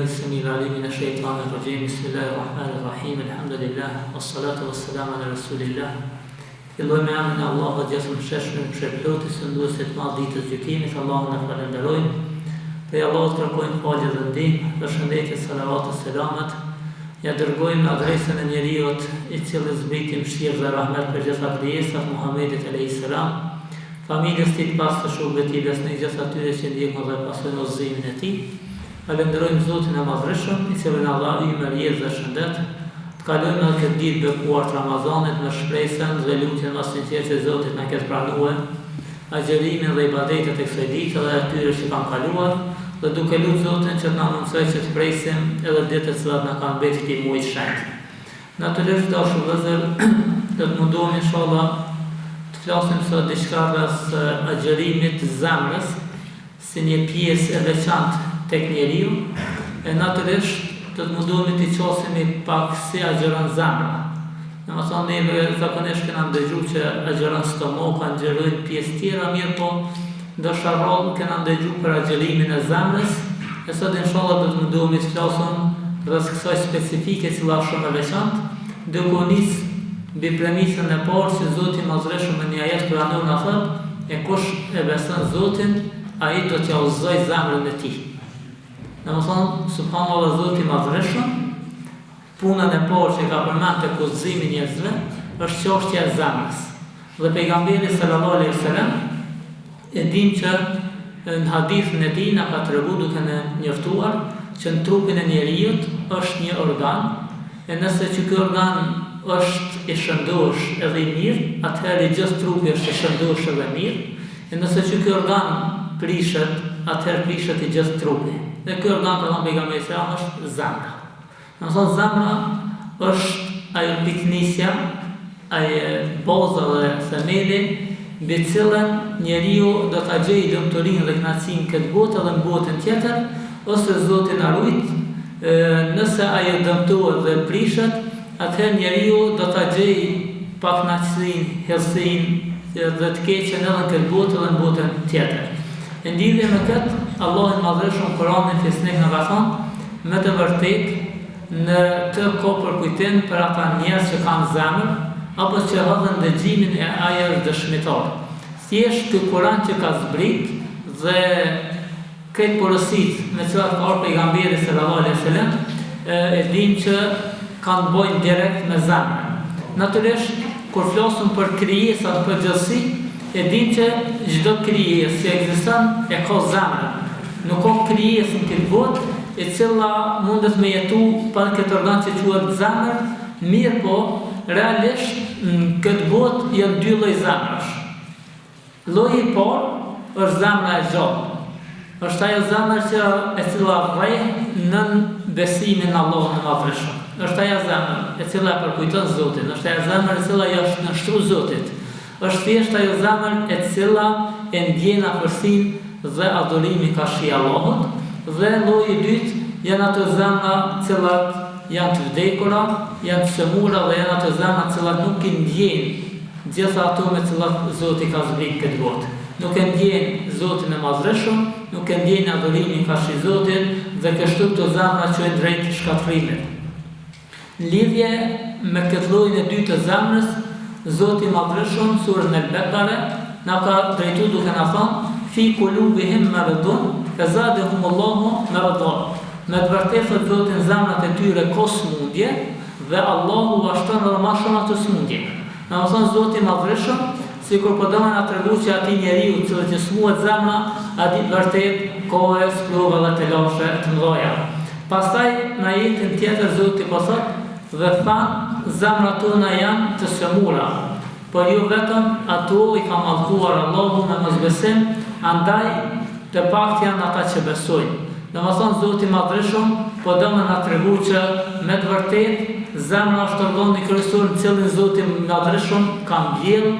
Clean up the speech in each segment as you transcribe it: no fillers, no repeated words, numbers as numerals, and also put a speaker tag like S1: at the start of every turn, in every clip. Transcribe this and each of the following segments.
S1: السميع العليم من الشيطان الرجيم بسم الله الرحمن الرحيم الحمد لله والصلاة والسلام على رسول الله. Fillojmë me emrin e Allahut gjasëm sheshëm shpërblotës së nduesit madh ditës gjykimit. Allahun e falenderojmë. Prej Allahut kërkojmë falje dhe ndihmë, përshëndetje, salavat e selamet. Ja dërgojmë në adresën e njeriut i cili zbriti mëshirë dhe rahmet për gjitha krijesat, Muhammedit alayhis salam, familjes tij të pastër, shokëve të tij besnik, gjithë atyre që ndjekën dhe pasojnë udhëzimin e tij. Falenderojmë Zotin e Madhreshëm, i cili na dha imër, jetë dhe shëndet. Të kalojmë në këtë ditë bekuar të Ramazanit me shpresën dhe lutjen më sinqertë që Zoti na ketë pranuar agjërimin dhe ibadetet e kësaj dite dhe atyre që kanë kaluar, dhe duke lutur Zotin që të na mundsojë që të presim edhe ditët që na kanë mbetur këtij muaji të shenjtë. Natyrisht dashur vëllezër, do të mundohemi inshallah të flasim sot diçka rreth agjërimit të zemrës si një pjesë e veçantë tek njeriu, e natyrisht do të mundohemi të qasemi pak si agjeron zemra. Domethënë neve zakonisht kena ndëgjuar që agjeron stomaku, agjerojnë pjesë tjera, mirë po ndoshta rrallë kena ndëgjuar për agjerimin e zemrës, e sot inshallah do të mundohemi të flasim rreth kësaj specifike që është shumë e veçantë, duke u nis mbi premisën e parë që Zoti i Madhreshëm në një ajet kuranor na thotë, e kush e beson Zotin, ai do t'ia udhëzojë zemrën e tij. Domethënë, subhanallahu, Zoti i Madhreshëm, punën e parë që ka përmend tek udhëzimi i njerëzve është çështja e zemrës. Dhe pejgamberi sallallahu alaihi wasallam e dim që në hadithin e tij na ka treguar duke ne njoftuar që në trupin e njeriu është një organ, e nëse që ky organ është i shëndosh edhe i mirë, atëherë i gjithë trupi është i shëndosh edhe mirë, e nëse që ky organ prishet, atëherë prishet i gjithë trupi. Dhe ky organ që thon pejgamberi është zemra. Domethënë zemra është ajo piknisja, ajo baza dhe themeli mbi cilën njeriu do ta gjejë lumturinë dhe kënaqësinë këtë botë edhe në botën tjetër, ose Zoti na ruaj, nëse ajo dëmtohet dhe prishet, atëherë njeriu do ta gjejë pa kënaqësinë, hellësinë dhe të keqen edhe në këtë botë edhe në botën tjetër. Në lidhje me këtë, Allahu i Madhreshëm Kur'anin fisnik na ka thënë me të vërtetë në të ka përkujtim për ata njerëz që kanë zemër apo që hodhën dëgjimin e ajër dëshmitar. Thjesht ky Kur'an që ka zbrit dhe këtë porositë me cilat ka ardhur pejgamberi sallallahu alaihi wasallam, e dim që kanë bojnë direkt me zemrën. Natyrisht kur flasim për krijesat në përgjithësi, e dim që çdo krijesë që ekziston e ka zemrën. Nuk ka krijesë në këtë botë e cila mundet me jetu pa këtë organ që quhet zemër, mirë po realisht në këtë botë janë dy lloj zemrash. Lloji i parë është zemra e gjallë. Është ajo zemër që e cila rreh nën besimin në Allahun e Madhreshëm. Është ajo zemër e cila përkujton Zotin, është ajo zemër e cila është nënshtruar Zotit. Është thjesht ajo zemër e cila e ndjen afërsinë dhe adhurimi ka shi Allahut, dhe lloji i dytë janë ato zemra të cilat janë të vdekura, janë të shëmura dhe janë ato zemra të cilat nuk i ndjejnë gjitha ato me të cilat Zoti ka zbritur këtë botë. Nuk e ndjejnë Zotin e Madhreshëm, nuk e ndjejnë adhurimin ka shi Zotit dhe kështu këto zemra quhen drejt shkatërrimit. Në lidhje me këtë llojin e dytë të zemrës, Zoti i Madhreshëm surën Al-Baqara na ka drejtuar duke na thënë fi qulubihim maradun fazadahumullahu maradan. Me të vërtetë Zoti në zemrat e tyre ka smundje dhe Allahu uashton edhe më shumë ato smundje. Domethënë Zoti i Madhreshëm, sikur po do na tregoj që atij njeriu i cili smuhet zemra, aty vërtet ka sprova dhe të lashe të mëdha. Pastaj në jetën tjetër Zoti po thotë dhe thanë zemrat tona janë të shëmura, por jo vetëm ato i ka mallkuar Allahu me mosbesim, andaj të pakët janë ata që besojnë. Domethënë Zoti i Madhreshëm po do na tregoj që me të vërtetë zemra është organi kryesor në cilin Zoti i Madhreshëm ka mbjell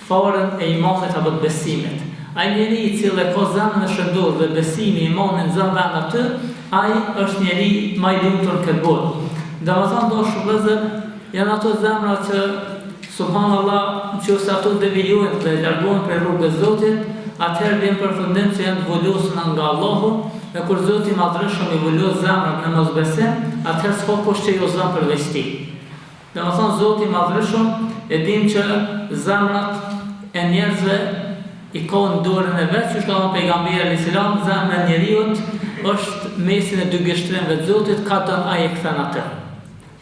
S1: farën e imanit apo të besimit. Ai njeri i cili ka zemrën e shëndosh dhe besimi, imani në zemrën aty, ai është njeri më i lumtur në këtë botë. Domethënë dashur vëllezër, janë ato zemra që subhanallahu, nëse ato devijojnë dhe largohen prej rrugës së Zotit, atëherë vjen përfundim që janë volosur nga Allahu e kur Zoti i Madhërisht i vulos zemrat në mosbesim, atëherë s'ka kush që jo zon përveç tij. Domethënë Zoti i Madhërisht e dim që zemrat e njerëzve i ka në dorën e vet, siç ka thënë pejgamberi alayhis salam, zemra e njeriut është mesin e dy gështrimeve të Zotit, ka don ai e kthen atë.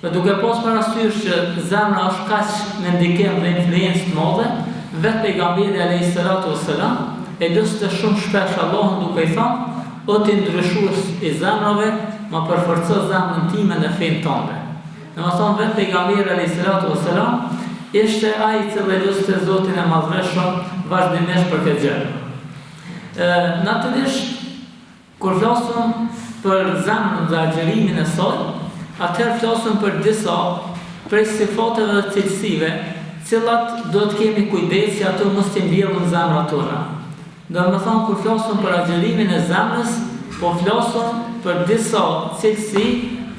S1: Dhe duke pas parasysh që zemra është kaq me ndikim dhe influencë të madhe, vetë pejgamberi alayhis salam e lutte shumë shpesh Allahun duke i thënë: "O ti ndryshues i zemrave, ma përforco zemrën time në fenë tënde." Domethënë vetë pejgamberi alayhis salam ishte ai i cili lutte Zotin e Madhërisht vazhdimisht për këtë gjë. Natyrisht, kur flasim për zemrën dhe agjërimin e saj, atëherë flasim për disa prej sifateve dhe cilësive, cilat do të kemi kujdes që ato mos të mbjellin zemrat tona. Domethënë kur flasim për agjërimin e zemrës, po flasim për disa cilësi,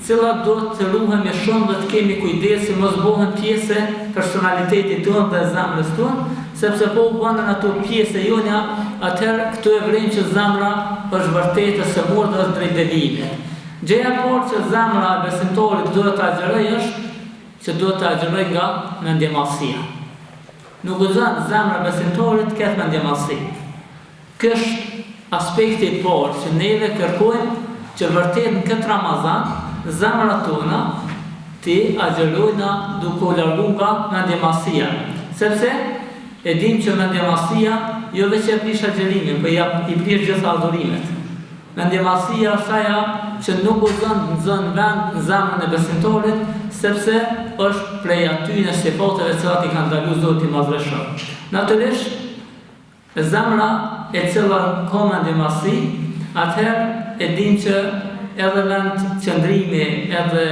S1: cilat do të ruhemi shumë dhe të kemi kujdes që mos bëhen pjesë personalitetit tonë dhe zemrës tonë, sepse po bëhen ato pjesë jona, atëherë këtu e vren që zemra është vërtetë se mund të drejt devijimit. Gjëja e parë që zemra e besimtarit duhet ta agjërojë është që duhet ta agjërojë nga mendjemallësia. Nuk gëzon zemra e besimtarit këtë mendjemallësi. Ky është aspekti i parë që neve kërkojmë që vërtet në këtë Ramazan zemrat tona ti agjërojnë duke u larguar nga mendjemallësia, sepse e dim që mendjemallësia jo vetëm e prish agjërimin, por i prish gjithë adhurimet. Mendjemallësia është ajo që nuk gëzon në vend në zemrën e besimtarit, sepse është prej atyre sifateve që i ka ndaluar Zoti i Madhërisht. Natyrisht, zemra e cila ka mendjemallësi, atëherë e dim që edhe vend qëndrimi, edhe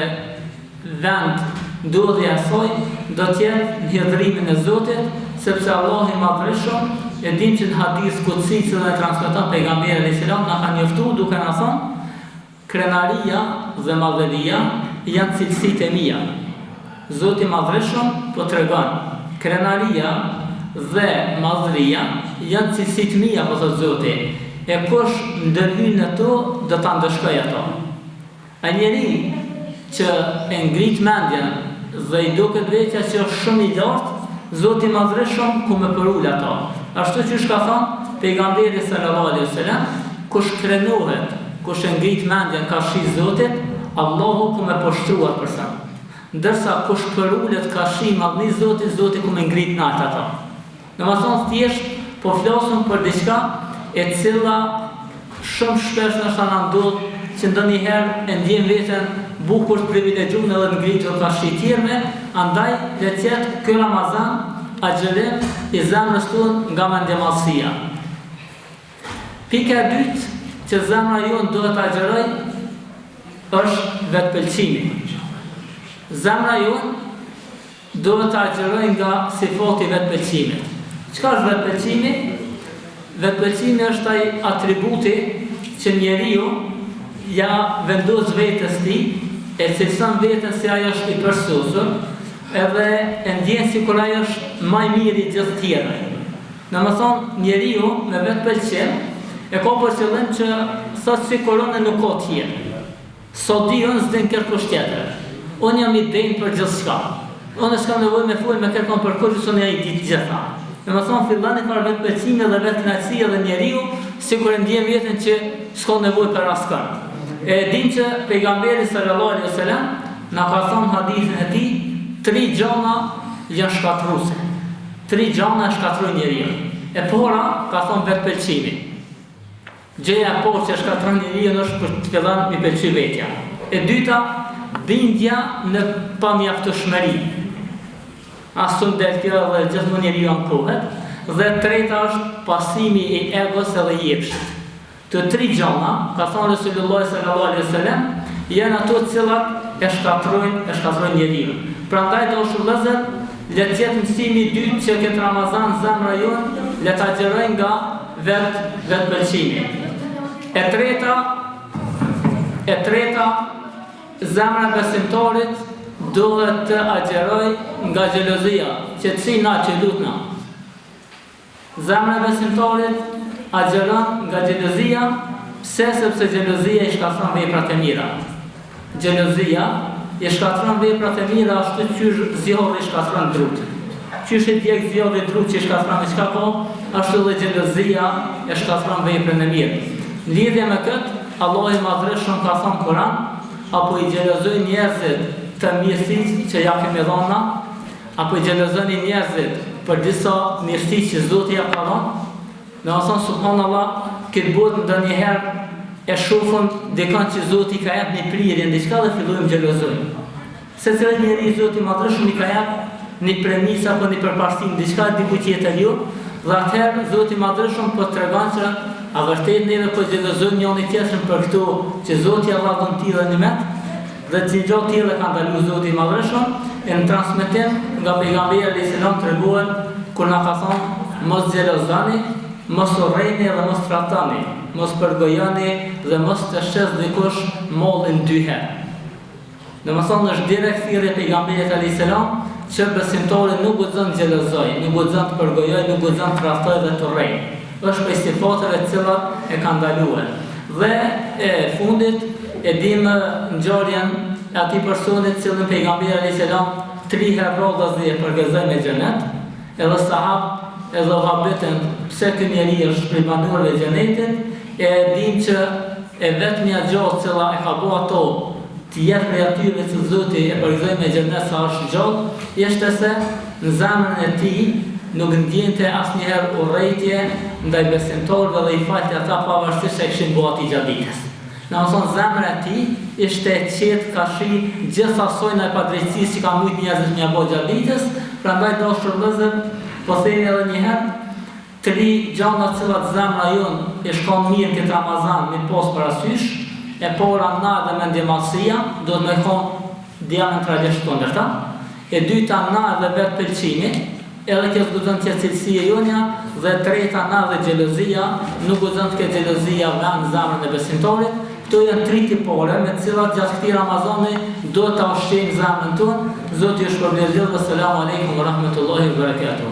S1: vend ndodhja e saj do të jetë në hidhrimin e Zotit, sepse Allah i Madhërisht e dim që në hadith kutsi që dhe transmeton pejgamberi alayhis salam na ka njoftuar duke na thënë: krenaria dhe madhëria janë cilësitë e mia. Zoti i Madhërisht po tregon: krenaria dhe madhëria janë cilësitë mia, po thot Zoti. E kush ndërhyn në to, do ta ndëshkoj ato. A njeri që e ngrit mendjen dhe i duket vetja që është shumë i lartë, Zoti i Madhërisht ku më përul ato. Ashtu që ka thënë pejgamberi sallallahu alaihi wasallam, kush krenohet, kush e ngrit mendjen ka shi Zotit, Allahu ku më poshtruar për sa. Ndërsa kush përulet ka shi madhni Zotit, Zoti ku më ngrit nat ato. Domethënë thjesht po flasim për diçka e cila shumë shpesh na ndodh që ndonjëherë e ndjen veten bukur të privilegjuar edhe ngritur ka shi tjerëve, andaj le të jetë ky Ramazan agjërim i zemrës tonë nga mendjemallësia. Pika e dytë që zemra jonë duhet ta agjërojë është vetpëlqimi. Zemra jonë duhet ta agjërojë nga sifati i vetpëlqimit. Çka është vetpëlqimi? Vetpëlqimi është ai atributi që njeriu ja vendos vetes tij, e cilëson veten se ai është i përsosur, edhe e ndjen sikur ai është më i miri i gjithë tjerëve. Domethënë njeriu me vetpëlqim e ka për qëllim që thotë si korona nuk ka tjetër. Sot di unë s'din kërkush tjetër. Unë jam i denjë për gjithçka. Unë s'kam nevojë me fol me kërkon për kurrë se unë ai di të gjitha. Domethënë fillon të marr vetpëlqimi dhe vetëkënaqësi edhe njeriu sikur e ndjen veten që s'ka nevojë për askën. E dim që pejgamberi sallallahu alaihi wasallam na ka thënë hadithin e tij, 3 gjëra janë shkatruese. 3 gjëra shkatrojnë njeriu. E para ka thënë vetpëlqimi. Gjëja e parë që shkatron njeriu është për të filluar mi pëlqy vetja. E dyta, bindja në pamjaftueshmëri. Asun del kjo dhe gjithmonë njeriu ankohet. Dhe e treta është pasimi i egos edhe i jepshit. Të 3 gjëra, ka thënë Resulullah sallallahu alaihi wasallam, janë ato të cilat e shkatrojnë njeriu. Prandaj dashur vëllezër, le të jetë mësimi i dytë që këtë Ramazan zemra jonë le ta agjërojë nga vetpëlqimi. E treta, zemra besimtarit duhet të agjërojë nga xhelozia, qetësia që lutna. Zemra besimtarit agjeron nga xhelozia Pse? Sepse xhelozia i shkatron veprat e mira. Xhelozia i shkatron veprat e mira ashtu qysh zjarri shkatron drutin. Qysh e djeg zjarri drut që shkatron çka po, ashtu dhe xhelozia e shkatron veprën e mirë. Në lidhje me këtë, Allahu i Madhreshëm ka thënë Kur'an, apo i xhelozojnë njerëzit të mirësitë që ja kemi dhënë, apo i xhelozoni njerëzit për disa mirësi që Zoti ja ka dhënë. Në asën subhanallah, këtë botë ndonjëherë e shofëm dikon që Zoti ka jep një prirje diçka dhe fillojmë xhelozojmë. Secili njeri Zoti i Madhreshëm i ka jep një premisë apo një përparësim diçka diku tjetër ju, dhe atëherë Zoti i Madhreshëm po tregon se a vërtet neve po xhelozojmë njëri tjetrin për këto që Zoti ja dha dhënë tillë nimet, dhe të gjë tillë ka ndaluar Zoti i Madhreshëm e në transmetim nga pejgamberi alayhis salam treguan kur na ka thonë mos xhelozoni, mos urrejni dhe mos tratoni, mos përgojoni dhe mos të shes dikush mollin dy herë. Domethënë është direkt thirrje pejgamberit alayhis salam që besimtori nuk guxon të xhelozojë, nuk guxon të përgojojë, nuk guxon të tradhtojë dhe të urrejë. Është prej sifateve të cilat e ka ndaluar. Dhe e fundit e dimë ngjarjen e atij personi të cilën pejgamberi alayhis salam 3 herë rrodhazi e përgëzoi me xhenet, edhe sahabët edhe vhabetën pse ky njeri është prej banorëve të xhenetit, e dim që e vetmja gjallë cila e ka bërë ato të jetë prej atyre që Zoti e përgëzoi me xhenet sa është gjallë, ishte se në zemrën e tij nuk ndjente asnjëherë urrëtie ndaj besimtarëve dhe i falte ata pavarësisht se kishin bërë atij gjatë ditës. Në asën zemra e tij ishte e qetë ka shi gjithë asoj në padrejtësisë që ka mujt njerëzit me bërë gjatë ditës, prandaj dashur vëllezër, po themi edhe një herë, 3 gjëra të cilat zemra jonë e shkon mirë këtë Ramazan me pas parasysh, e para na dhe mendjemallësia, do të më thonë diametralisht kundërta, e dyta na dhe vetë pëlqimi, edhe kjo guxon të cilësia jonja, dhe treta na dhe xhelozia, nuk guxon të ketë xhelozia në zemrën e besimtarit. Këto janë 3 tipore me të cilat gjatë këtij Ramazani do ta ushqejmë zemrën tonë. Zoti ju shpërblet. Assalamu alaikum wa rahmatullahi wa barakatuh.